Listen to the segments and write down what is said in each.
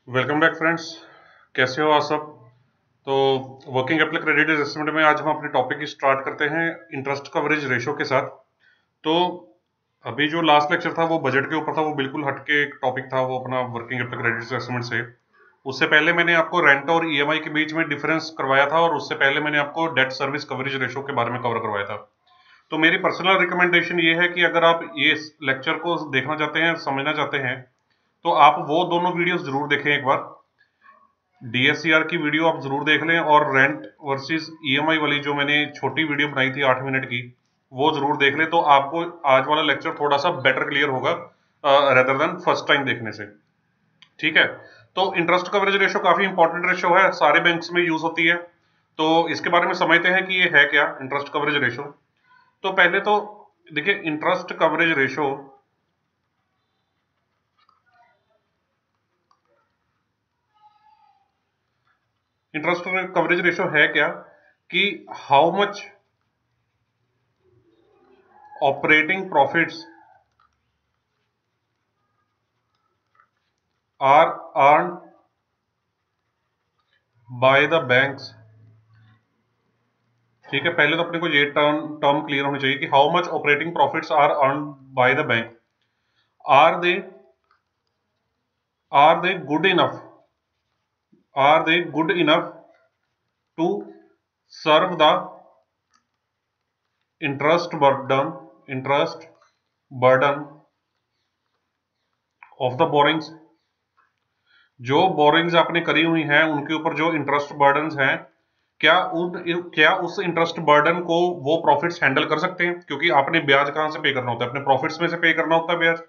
Welcome back friends. कैसे हो आप सब। तो वर्किंग कैपिटल क्रेडिट एसेसमेंट में आज हम अपने टॉपिक की स्टार्ट करते हैं इंटरेस्ट कवरेज रेशो के साथ। तो अभी जो लास्ट लेक्चर था वो बजट के ऊपर था, वो बिल्कुल हटके एक टॉपिक था, वो अपना वर्किंग कैपिटल क्रेडिट एसेसमेंट से। उससे पहले मैंने आपको रेंट और ईएमआई के बीच में डिफरेंस करवाया था, और उससे पहले मैंने आपको डेट सर्विस कवरेज रेशो के बारे में कवर करवाया था। तो मेरी पर्सनल रिकमेंडेशन ये है कि अगर आप ये लेक्चर को देखना चाहते हैं, समझना चाहते हैं, तो आप वो दोनों वीडियोस जरूर देखें। एक बार डीएससीआर की वीडियो आप जरूर देख लें, और रेंट वर्सेस ईएमआई वाली जो मैंने छोटी वीडियो बनाई थी 8 मिनट की, वो जरूर देख लें। तो आपको आज वाला लेक्चर थोड़ा सा बेटर क्लियर होगा रेदर देन फर्स्ट टाइम देखने से। ठीक है। तो इंटरेस्ट कवरेज रेशो काफी इंपॉर्टेंट रेशो है, सारे बैंक्स में यूज होती है। तो इसके बारे में समझते हैं कि ये है क्या इंटरेस्ट कवरेज रेशो। तो पहले तो देखिए, इंटरेस्ट कवरेज रेशो है क्या कि how much operating profits are earn by the banks. ठीक है, पहले तो अपने को ये टर्म क्लियर होनी चाहिए कि how much operating profits are earn by the bank. Are they are they good enough are they good enough to serve the interest burden of the borrowings. जो बोरिंग्स आपने करी हुई हैं उनके ऊपर जो इंटरेस्ट बर्डन हैं, क्या उस इंटरेस्ट बर्डन को वो प्रॉफिट्स हैंडल कर सकते हैं? क्योंकि आपने ब्याज कहां से पे करना होता है? अपने प्रॉफिट्स में से पे करना होता है ब्याज,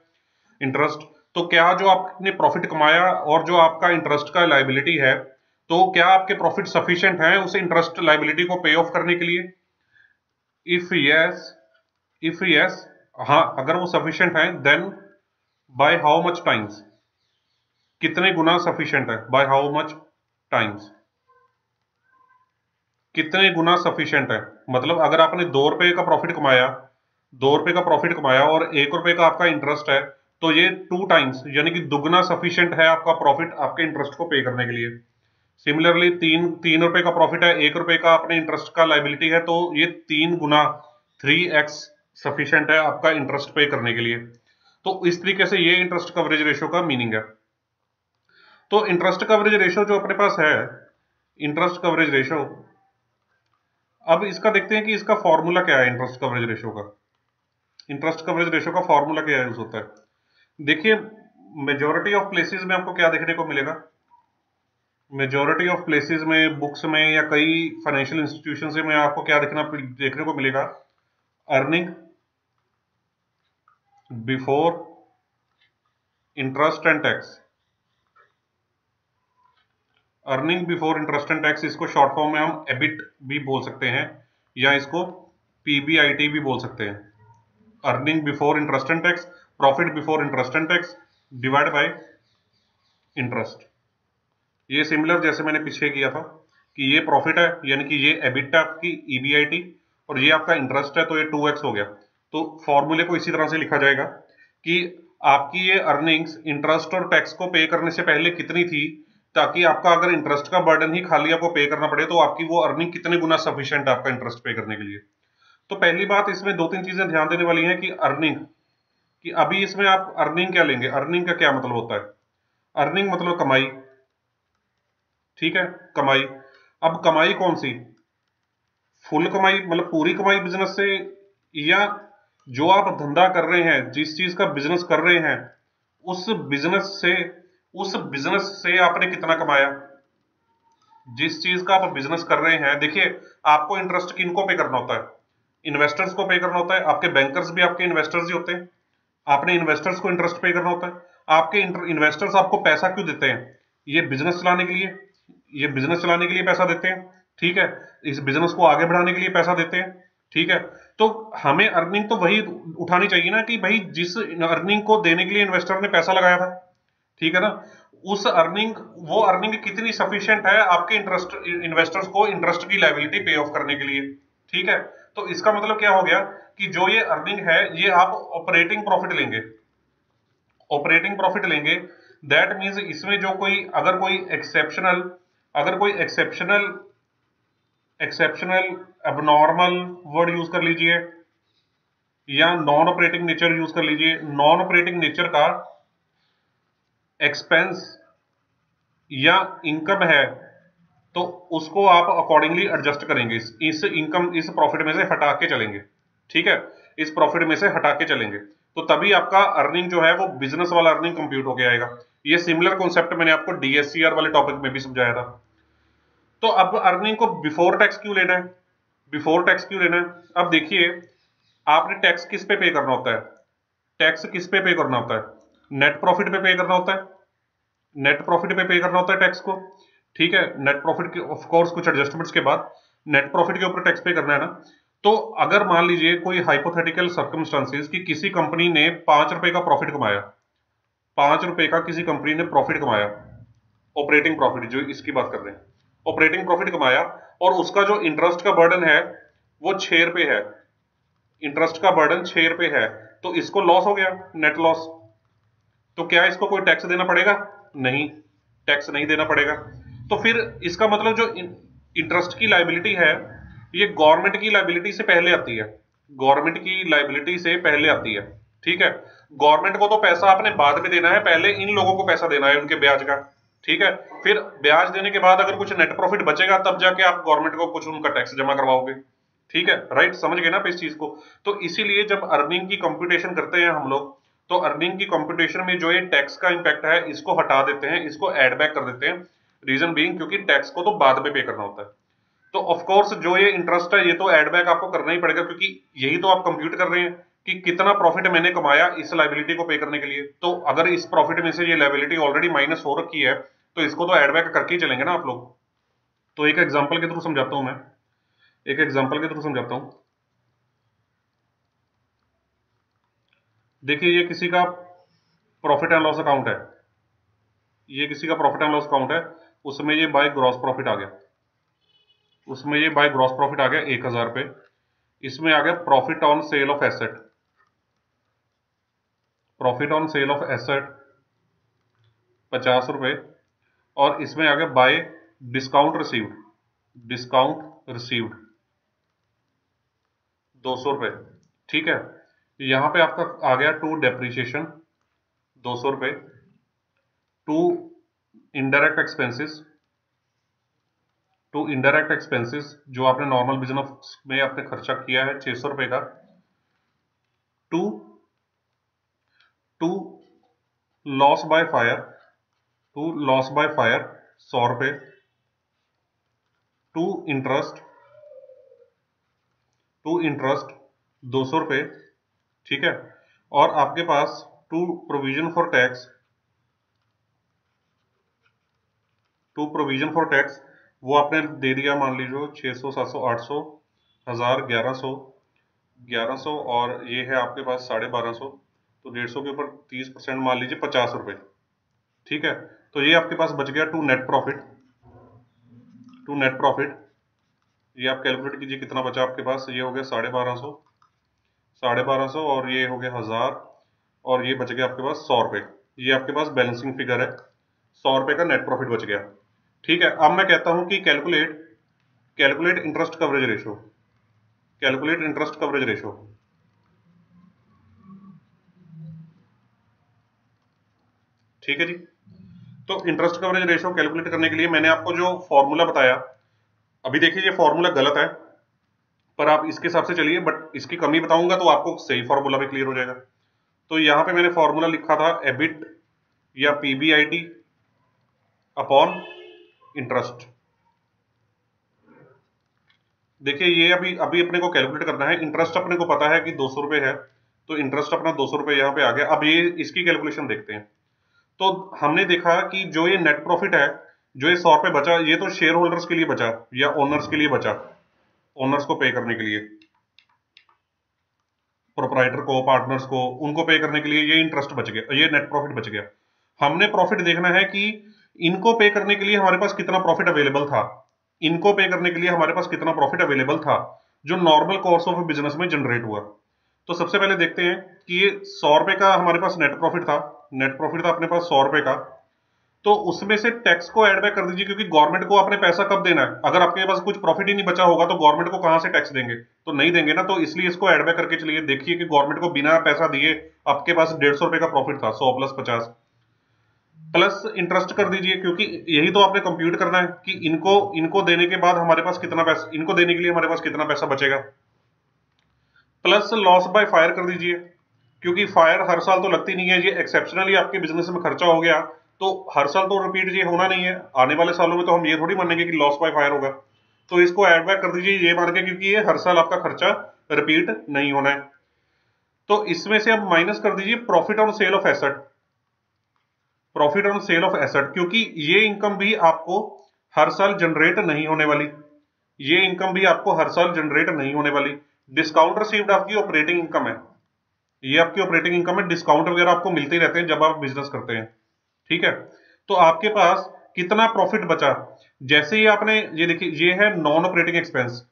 इंटरेस्ट। तो क्या जो आपने प्रॉफिट कमाया और जो आपका इंटरेस्ट का लाइबिलिटी है, तो क्या आपके प्रॉफिट सफिशिएंट है उस इंटरेस्ट लाइबिलिटी को पे ऑफ करने के लिए? इफ यस, हाँ, अगर वो सफिशिएंट है, then by how much times, कितने गुना सफिशिएंट है? बाय हाउ मच टाइम्स, कितने गुना सफिशिएंट है। मतलब अगर आपने 2 रुपए का प्रॉफिट कमाया, 2 रुपए का प्रॉफिट कमाया और 1 रुपए का आपका इंटरेस्ट है, तो ये 2 टाइम्स यानी कि दुगना सफिशिएंट है आपका प्रॉफिट आपके इंटरेस्ट को पे करने के लिए। सिमिलरली तीन तीन रुपए का प्रॉफिट है, 1 रुपए का अपने इंटरेस्ट का लाइबिलिटी है, तो ये 3 गुना 3x सफिशिएंट है आपका इंटरेस्ट पे करने के लिए। तो इस तरीके से ये इंटरेस्ट कवरेज रेशो का मीनिंग है। तो इंटरेस्ट कवरेज रेशो जो अपने पास है, इंटरेस्ट कवरेज रेशो, अब इसका देखते हैं कि इसका फॉर्मूला क्या है। इंटरेस्ट कवरेज रेशो का फॉर्मूला क्या यूज होता है? देखिए, मेजॉरिटी ऑफ प्लेसेस में आपको क्या देखने को मिलेगा? मेजॉरिटी ऑफ प्लेसेस में, बुक्स में या कई फाइनेंशियल इंस्टीट्यूशन में आपको क्या देखने को मिलेगा? Earning before interest and tax. Earning before interest and tax, इसको शॉर्ट फॉर्म में हम एबिट भी बोल सकते हैं, या इसको पीबीआईटी भी बोल सकते हैं। Earning before interest and tax, profit before interest and tax divide by interest. ये सिमिलर जैसे मैंने पीछे किया था कि ये प्रॉफिट है यानी कि ये एबिट है आपकी ईबीआईटी, और ये आपका इंटरेस्ट है तो ये 2x हो गया। तो फॉर्मूले को इसी तरह से लिखा जाएगा कि आपकी ये अर्निंग्स इंटरेस्ट और टैक्स को पे करने से पहले कितनी थी, ताकि आपका अगर इंटरेस्ट का बर्डन ही खाली आपको पे करना पड़े तो आपकी वो अर्निंग कितने गुना सफिशिएंट है आपका इंटरेस्ट पे करने के लिए। तो पहली बात, इसमें 2-3 चीजें ध्यान देने वाली हैं कि अर्निंग, कि अभी इसमें आप अर्निंग क्या लेंगे? अर्निंग का क्या मतलब होता है? अर्निंग मतलब कमाई। ठीक है, कमाई। अब कमाई कौन सी? फुल कमाई मतलब पूरी कमाई बिजनेस से, या जो आप धंधा कर रहे हैं, जिस चीज का बिजनेस कर रहे हैं, उस बिजनेस से आपने कितना कमाया? जिस चीज का आप बिजनेस कर रहे हैं, देखिए, आपको इंटरेस्ट किनको पे करना होता है? इन्वेस्टर्स को पे करना होता है। आपके बैंकर्स भी आपके इन्वेस्टर्स ही होते हैं। आपने इन्वेस्टर्स को इंटरेस्ट पे करना होता है। आपके इन्वेस्टर्स आपको पैसा क्यों देते हैं? ये बिजनेस चलाने के लिए, पैसा देते हैं। ठीक है, इस बिजनेस को आगे बढ़ाने के लिए पैसा देते हैं। ठीक है, तो हमें अर्निंग तो वही उठानी चाहिए ना, कि भाई जिस अर्निंग को देने के लिए इन्वेस्टर ने पैसा लगाया था, ठीक है ना, वो अर्निंग कितनी सफिशिएंट है आपके इन्वेस्टर्स को इंटरेस्ट की लायबिलिटी पे ऑफ करने के लिए। ठीक है, तो इसका मतलब क्या हो गया कि जो ये अर्निंग है, ये आप ऑपरेटिंग प्रॉफिट लेंगे। दैट मीन्स इसमें जो कोई अगर कोई एक्सेप्शनल एबनॉर्मल वर्ड यूज कर लीजिए या नॉन ऑपरेटिंग नेचर यूज कर लीजिए, नॉन ऑपरेटिंग नेचर का एक्सपेंस या इनकम है तो उसको आप अकॉर्डिंगली एडजस्ट करेंगे, इस इनकम इस प्रॉफिट में से हटा के चलेंगे, ठीक है, इस प्रॉफिट में से हटा के चलेंगे, तो तभी आपका अर्निंग जो है वो बिजनेस वाला अर्निंग कंप्यूट हो गया आएगा। ये सिमिलर कॉन्सेप्ट मैंने आपको डीएससीआर वाले टॉपिक में भी समझाया था। तो अब अर्निंग को बिफोर टैक्स क्यों लेना है, बिफोर टैक्स क्यों लेना है? अब देखिए आपने टैक्स किस पे करना होता है, टैक्स किस पे करना होता है, नेट प्रॉफिट पे करना होता है, नेट प्रॉफिट पे करना होता है टैक्स को, ठीक है, नेट प्रॉफिट के ऑफ कोर्स कुछ एडजस्टमेंट्स के बाद नेट प्रॉफिट के ऊपर टैक्स पे करना है ना। तो अगर मान लीजिए कोई हाइपोथेटिकल सर्कमस्टांसेस कि किसी कंपनी ने 5 रुपए का प्रॉफिट कमाया, 5 रुपए का किसी कंपनी ने प्रॉफिट कमाया, ऑपरेटिंग प्रॉफिट जो इसकी बात कर रहे हैं, ऑपरेटिंग प्रॉफिट कमाया और उसका जो इंटरेस्ट का बर्डन है वो 6 रुपए है, इंटरेस्ट का बर्डन 6 रुपए है, तो इसको लॉस हो गया, नेट लॉस। तो क्या इसको कोई टैक्स देना पड़ेगा? नहीं, टैक्स नहीं देना पड़ेगा। तो फिर इसका मतलब जो इंटरेस्ट की लायबिलिटी है ये गवर्नमेंट की लायबिलिटी से पहले आती है, गवर्नमेंट की लायबिलिटी से पहले आती है, ठीक है। गवर्नमेंट को तो पैसा आपने बाद में देना है, पहले इन लोगों को पैसा देना है उनके ब्याज का, ठीक है, फिर ब्याज देने के बाद अगर कुछ नेट प्रॉफिट बचेगा तब जाके आप गवर्नमेंट को कुछ उनका टैक्स जमा करवाओगे, ठीक है, राइट, समझ गए ना आप इस चीज को। तो इसीलिए जब अर्निंग की कंप्यूटेशन करते हैं हम लोग तो अर्निंग की कंप्यूटेशन में जो ये टैक्स का इंपैक्ट है इसको हटा देते हैं, इसको एड बैक कर देते हैं, रीजन बीइंग क्योंकि टैक्स को तो बाद में पे करना होता है। तो ऑफ कोर्स जो ये इंटरेस्ट है ये तो एड बैक आपको करना ही पड़ेगा क्योंकि यही तो आप कंप्यूट कर रहे हैं कि कितना प्रॉफिट मैंने कमाया इस लायबिलिटी को पे करने के लिए। तो अगर इस प्रॉफिट में से ये लायबिलिटी ऑलरेडी माइनस हो रखी है तो इसको तो एड बैक करके ही चलेंगे ना आप लोग। तो एक एग्जाम्पल के थ्रू समझाता हूं मैं, एक एग्जाम्पल के थ्रू समझाता हूं। देखिए ये किसी का प्रॉफिट एंड लॉस अकाउंट है, ये किसी का प्रॉफिट एंड लॉस अकाउंट है, उसमें ये बाय ग्रॉस प्रॉफिट आ गया, उसमें ये बाय ग्रॉस प्रॉफिट आ गया 1000 रुपए, इसमें आ गया profit on sale of asset, profit on sale of asset 50 रुपए, और इसमें आ गया bye discount received, discount received 200 रुपए, ठीक है। यहां पे आपका आ गया टू डेप्रीशिएशन 200 रुपए, to indirect expenses, to indirect expenses जो आपने नॉर्मल बिजनेस में आपने खर्चा किया है 600 रुपए का, to to loss by fire, to loss by fire 100 रुपए, टू इंटरेस्ट 200 रुपए, ठीक है। और आपके पास to provision for tax, to provision for tax वो आपने दे दिया मान लीजिए 600 700 800 1000 1100 और ये है आपके पास 1250, तो 150 के ऊपर 30% मान लीजिए 50 रुपए, ठीक है। तो ये आपके पास बच गया to net profit, to net profit ये आप कैलकुलेट कीजिए कितना बचा आपके पास, ये हो गया 1250 और ये हो गया 1000 और ये बच गया आपके पास 100 रुपए, ये आपके पास बैलेंसिंग फिगर है, 100 रुपए का नेट प्रॉफिट बच गया, ठीक है। अब मैं कहता हूं कि calculate interest coverage ratio, calculate interest coverage ratio, ठीक है जी। तो इंटरेस्ट कवरेज रेशो कैलकुलेट करने के लिए मैंने आपको जो फॉर्मूला बताया, अभी देखिए ये फॉर्मूला गलत है पर आप इसके हिसाब से चलिए, बट इसकी कमी बताऊंगा तो आपको सही फॉर्मूला भी क्लियर हो जाएगा। तो यहां पे मैंने फॉर्मूला लिखा था एबिट या पीबीआईटी अपॉन इंटरेस्ट। देखिए ये अभी अपने को कैलकुलेट करना है, इंटरेस्ट अपने को पता है कि 200 रुपए है, तो इंटरेस्ट अपना 200 रुपए यहाँ पे आ गया। अब ये इसकी कैलकुलेशन देखते हैं। तो हमने देखा कि जो ये नेट प्रॉफिट है, जो ये 100 रुपए बचा, ये तो शेयर होल्डर्स के लिए बचा या ओनर्स के लिए बचा, ओनर्स को पे करने के लिए, प्रोप्राइटर को, पार्टनर्स को, उनको पे करने के लिए ये इंटरेस्ट बच गया, ये नेट प्रॉफिट बच गया। हमने प्रॉफिट देखना है कि इनको पे करने के लिए हमारे पास कितना प्रॉफिट अवेलेबल था, इनको पे करने के लिए हमारे पास कितना प्रॉफिट अवेलेबल था जो नॉर्मल कोर्स ऑफ बिजनेस में जनरेट हुआ। तो सबसे पहले देखते हैं कि ये 100 रुपए का हमारे पास नेट प्रॉफिट था, नेट प्रॉफिट था अपने पास 100 रुपए का, तो उसमें से टैक्स को ऐड बैक कर दीजिए, क्योंकि गवर्नमेंट को आपने पैसा कब देना है? अगर आपके पास कुछ प्रॉफिट ही नहीं बचा होगा तो गवर्नमेंट को कहां से टैक्स देंगे? तो नहीं देंगे ना, तो इसलिए इसको ऐड बैक करके चलिए। देखिए कि गवर्नमेंट को बिना पैसा दिए आपके पास 150 रुपए का प्रॉफिट था, 100 प्लस 50 प्लस इंटरेस्ट कर दीजिए, क्योंकि यही तो आपने कंप्यूट करना है कि इनको देने के बाद हमारे पास कितना पैसा, इनको देने के लिए हमारे पास कितना पैसा बचेगा। प्लस लॉस बाय फायर कर दीजिए, क्योंकि फायर हर साल तो लगती नहीं है, ये एक्सेप्शनली आपके बिजनेस में खर्चा हो गया तो हर साल तो रिपीट ये होना नहीं है। आने वाले सालों में तो हम ये थोड़ी मानेंगे कि लॉस बाय फायर होगा, तो इसको ऐड बैक कर दीजिए ये मान के, क्योंकि ये हर साल आपका खर्चा रिपीट नहीं होना है। तो इसमें से अब माइनस कर दीजिए profit on sale of asset, profit on sale of asset, क्योंकि ये इनकम भी आपको हर साल जनरेट नहीं होने वाली, ये इनकम भी आपको हर साल जनरेट नहीं होने वाली। डिस्काउंट रिसीव्ड आपकी ऑपरेटिंग इनकम है, ये आपकी ऑपरेटिंग इनकम है। डिस्काउंट वगैरह आपको मिलते ही रहते हैं जब आप बिजनेस करते हैं, ठीक है। तो आपके पास कितना प्रॉफिट बचा, जैसे ही आपने ये देखिए, ये है नॉन ऑपरेटिंग एक्सपेंस,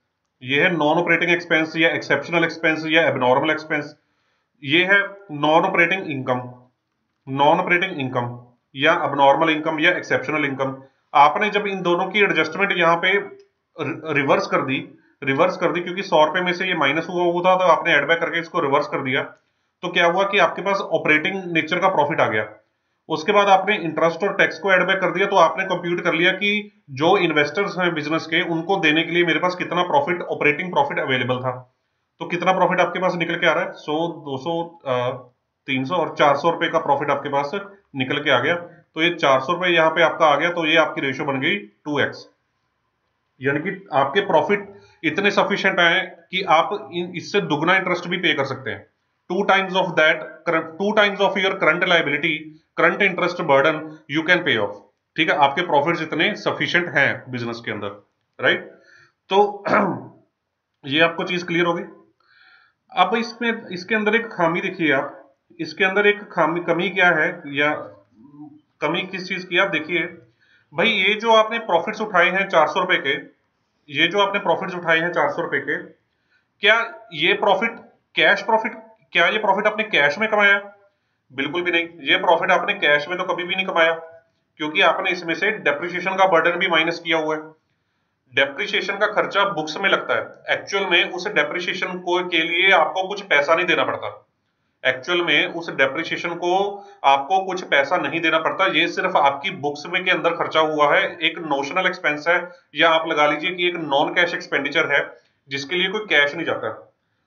ये है नॉन ऑपरेटिंग एक्सपेंस या एक्सेप्शनल एक्सपेंस या एबनॉर्मल एक्सपेंस, ये है non operating income, non operating income या अबनॉर्मल इनकम या एक्सेप्शनल इनकम। आपने जब इन दोनों की एडजस्टमेंट यहाँ पे रिवर्स कर दी, क्योंकि 100 रुपए में से ये माइनस हुआ था, तो आपने एड बैक करके इसको रिवर्स कर दिया, तो क्या हुआ कि आपके पास ऑपरेटिंग नेचर का प्रॉफिट आ गया। उसके बाद आपने इंटरेस्ट और टैक्स को ऐड बैक कर दिया, तो आपने कंप्यूट कर लिया कि जो इन्वेस्टर्स हैं बिजनेस के, उनको देने के लिए मेरे पास कितना प्रॉफिट, ऑपरेटिंग प्रॉफिट अवेलेबल था। तो कितना प्रॉफिट आपके पास निकल के आ रहा है? 100, 200, 300 और 400 रुपए का प्रॉफिट आपके पास निकल के आ गया। तो ये 400 रुपए यहाँ पे आपका आ गया, तो ये आपकी रेशियो बन गई 2x, यानी कि आपके प्रॉफिट इतने सफिशिएंट आए कि आप इससे दुगना इंटरेस्ट भी पे कर सकते हैं। 2 times of that, 2 times of your current liability, current interest burden you can pay of, ठीक है। आपके प्रॉफिट्स इतने सफिशिएंट हैं बिजनेस के अंदर, राइट। तो ये आपको चीज क्लियर होगी। अब इसमें, इसके अंदर एक खामी देखिए आप, इसके अंदर एक खामी, कमी क्या है, या कमी किस चीज की? आप देखिए भाई, ये जो आपने प्रॉफिट्स उठाए हैं 400 रुपए के, ये जो आपने प्रॉफिट्स उठाए हैं 400 रुपए के, क्या ये प्रॉफिट कैश प्रॉफिट, क्या ये प्रॉफिट आपने कैश में कमाया? बिल्कुल भी नहीं, ये प्रॉफिट आपने कैश में तो कभी भी नहीं कमाया, क्योंकि आपने इसमें से डेप्रिसिएशन का बर्डन भी माइनस किया हुआ है। डेप्रिसिएशन का खर्चा बुक्स में लगता है, एक्चुअल में उस डेप्रिसिएशन को के लिए आपको कुछ पैसा नहीं देना पड़ता, एक्चुअल में उस डेप्रिसिएशन को आपको कुछ पैसा नहीं देना पड़ता, ये सिर्फ आपकी बुक्स में के अंदर खर्चा हुआ है, एक नोशनल एक्सपेंस है, या आप लगा लीजिए कि एक नॉन कैश एक्सपेंडिचर है जिसके लिए कोई कैश नहीं जाता।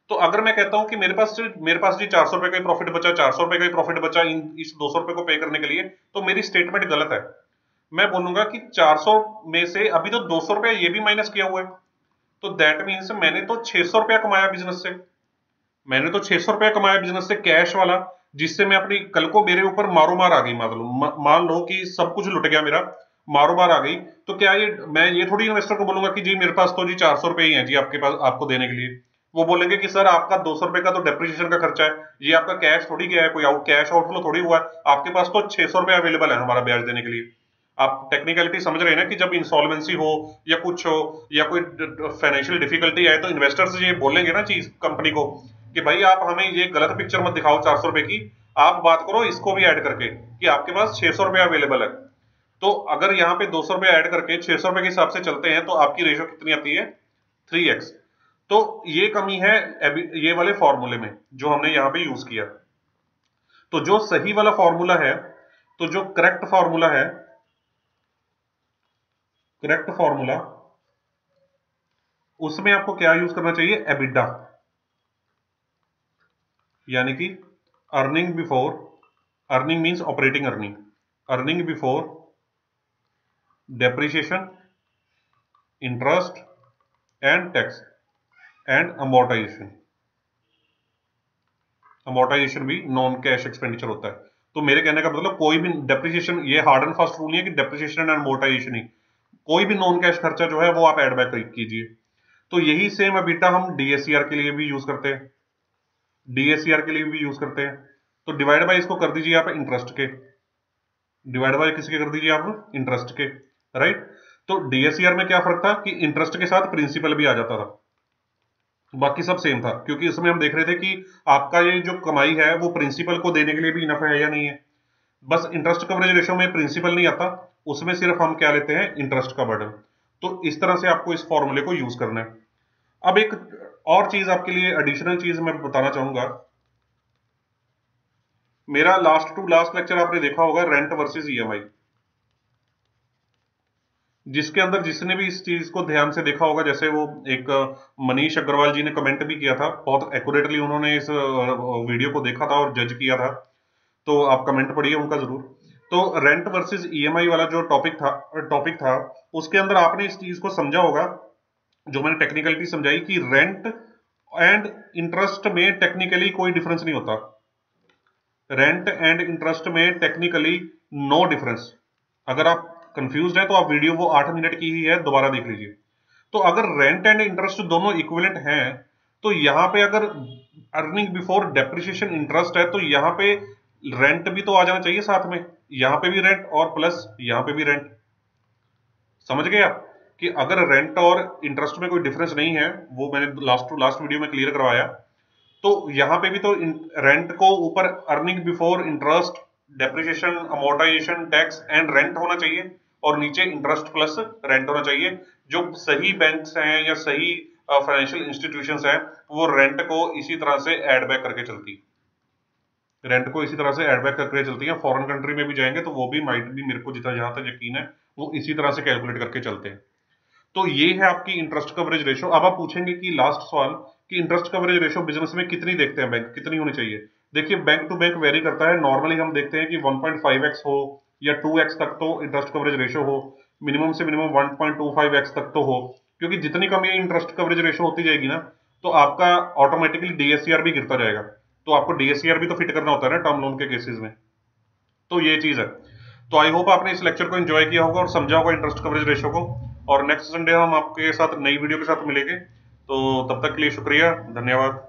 तो अगर मैं कहता हूं कि मेरे पास जी 400 रुपए का प्रॉफिट बचा, 400 रुपए का प्रॉफिट बचा इस 200 रुपए को पे करने के लिए, तो मेरी स्टेटमेंट गलत है। मैं बोलूंगा कि 400 में से अभी तो 200 रुपया ये भी माइनस किया हुआ है, तो दैट मीन्स मैंने तो 600 रुपया कमाया बिजनेस से, मैंने तो 600 रुपया कमाया बिजनेस से कैश वाला, जिससे मैं अपनी, कल को मेरे ऊपर मारो मार आ गई, मान लो कि सब कुछ लुट गया मेरा, मारो मार आ गई, तो क्या ये, मैं ये थोड़ी इन्वेस्टर को बोलूंगा कि जी मेरे पास तो जी 400 रुपए ही है जी आपके पास, आपको देने के लिए। वो बोलेंगे कि सर आपका 200 रुपए का तो डेप्रिसिएशन का खर्चा है, ये आपका कैश थोड़ी गया है, कोई कैश आउटफ्लो थोड़ी हुआ है, आपके पास तो 600 रुपए अवेलेबल है हमारा ब्याज देने के लिए। आप टेक्निकलिटी समझ रहे हैं ना, कि जब इंसॉल्वेंसी हो या कुछ हो या कोई फाइनेंशियल डिफिकल्टी आए, तो इन्वेस्टर्स ये बोलेंगे ना चीज कंपनी को कि भाई आप हमें ये गलत पिक्चर मत दिखाओ 400 रुपए की, आप बात करो इसको भी ऐड करके कि आपके पास 600 रुपए अवेलेबल है। तो अगर यहाँ पे 200 रुपए ऐड करके 600 रुपए के हिसाब से चलते हैं, तो आपकी रेशियो कितनी आती है? 3x। तो ये कमी है ये वाले फॉर्मूले में जो हमने यहाँ पे यूज किया। तो जो सही वाला फॉर्मूला है, तो जो करेक्ट फॉर्मूला है, करेक्ट फॉर्मूला, उसमें आपको क्या यूज करना चाहिए? एबिडा, यानी कि earning before, earning means operating earning, earning before depreciation, interest and tax and amortisation. Amortisation भी नॉन कैश एक्सपेंडिचर होता है। तो मेरे कहने का मतलब, कोई भी डेप्रिसिएशन, ये हार्ड एंड फास्ट रूल नहीं है कि डेप्रिसिएशन एंड अमोर्टाइजेशन ही, कोई भी नॉन कैश खर्चा जो है वो आप एड बैक कीजिए। तो यही सेम एबिटा हम डीएससीआर के लिए भी यूज करते हैं, डीएससीआर के लिए भी यूज करते हैं। तो डिवाइड बाय इसको कर दीजिए आप इंटरेस्ट के, डिवाइड बाय किसके कर दीजिए आप? इंटरेस्ट के, राइट। तो डीएससीआर में क्या फर्क था कि इंटरेस्ट के साथ प्रिंसिपल भी आ जाता था, बाकी सब सेम था, क्योंकि इसमें हम देख रहे थे कि आपका ये जो कमाई है वो प्रिंसिपल को देने के लिए भी इनफ है या नहीं है। बस इंटरेस्ट कवरेज रेशियो में प्रिंसिपल नहीं आता, उसमें सिर्फ हम क्या लेते हैं, इंटरेस्ट का बर्डन। तो इस तरह से आपको इस फॉर्मूले को यूज करना है। अब एक और चीज आपके लिए एडिशनल चीज मैं बताना चाहूंगा। मेरा लास्ट टू लास्ट लेक्चर आपने देखा होगा रेंट वर्सेस ईएमआई, जिसके अंदर जिसने भी इस चीज को ध्यान से देखा होगा, जैसे वो एक मनीष अग्रवाल जी ने कमेंट भी किया था, बहुत एक्यूरेटली उन्होंने इस वीडियो को देखा था और जज किया था, तो आप कमेंट पढ़िए उनका जरूर। तो रेंट वर्सेस ईएमआई वाला जो टॉपिक था उसके अंदर आपने इस चीज को समझा होगा, जो मैंने टेक्निकलिटी समझाई कि रेंट एंड इंटरेस्ट में टेक्निकली कोई डिफरेंस नहीं होता। रेंट एंड इंटरेस्ट में टेक्निकली नो डिफरेंस। अगर आप कंफ्यूज हैं तो आप वीडियो वो 8 मिनट की ही है, दोबारा देख लीजिए। तो अगर रेंट एंड इंटरेस्ट दोनों इक्विवेलेंट हैं, तो यहां पे अगर अर्निंग बिफोर डेप्रिसिएशन इंटरेस्ट है, तो यहां पे रेंट भी तो आ जाना चाहिए साथ में, यहां पे भी रेंट और प्लस यहां पे भी रेंट। समझ गए आप कि अगर रेंट और इंटरेस्ट में कोई डिफरेंस नहीं है, वो मैंने लास्ट टू लास्ट वीडियो में क्लियर करवाया, तो यहां पे भी तो रेंट को ऊपर earning before interest, depreciation, amortisation, tax and rent होना चाहिए, और नीचे इंटरेस्ट प्लस रेंट होना चाहिए। जो सही बैंक्स हैं या सही फाइनेंशियल इंस्टीट्यूशंस हैं, वो रेंट को इसी तरह से ऐड बैक करके चलती है। फॉरेन कंट्री में भी जाएंगे तो वो भी माइट भी, मेरे को जितना जहां तक यकीन है, वो इसी तरह से कैलकुलेट करके चलते हैं। तो ये है आपकी इंटरेस्ट कवरेज रेशो। अब आप पूछेंगे कि लास्ट सवाल कि इंटरेस्ट कवरेज रेशो बिजनेस में कितनी देखते हैं बैंक, कितनी होनी चाहिए? देखिए बैंक टू बैंक वेरी करता है। नॉर्मली हम देखते हैं कि 1.5x हो या 2x तक तो इंटरेस्ट कवरेज रेशो हो, मिनिमम से मिनिमम 1.25x तक तो हो, क्योंकि जितनी कम ये इंटरेस्ट कवरेज रेशो होती जाएगी ना, तो आपका ऑटोमेटिकली डीएससीआर भी गिरता जाएगा। तो आपको डीएससीआर भी तो फिट करना होता है ना टर्म लोन के केसेस में। तो ये चीज है। तो आई होप आपने इस लेक्चर को एंजॉय किया होगा और समझा होगा इंटरेस्ट कवरेज रेशो को, और नेक्स्ट संडे हम आपके साथ नई वीडियो के साथ मिलेंगे। तो तब तक के लिए शुक्रिया, धन्यवाद।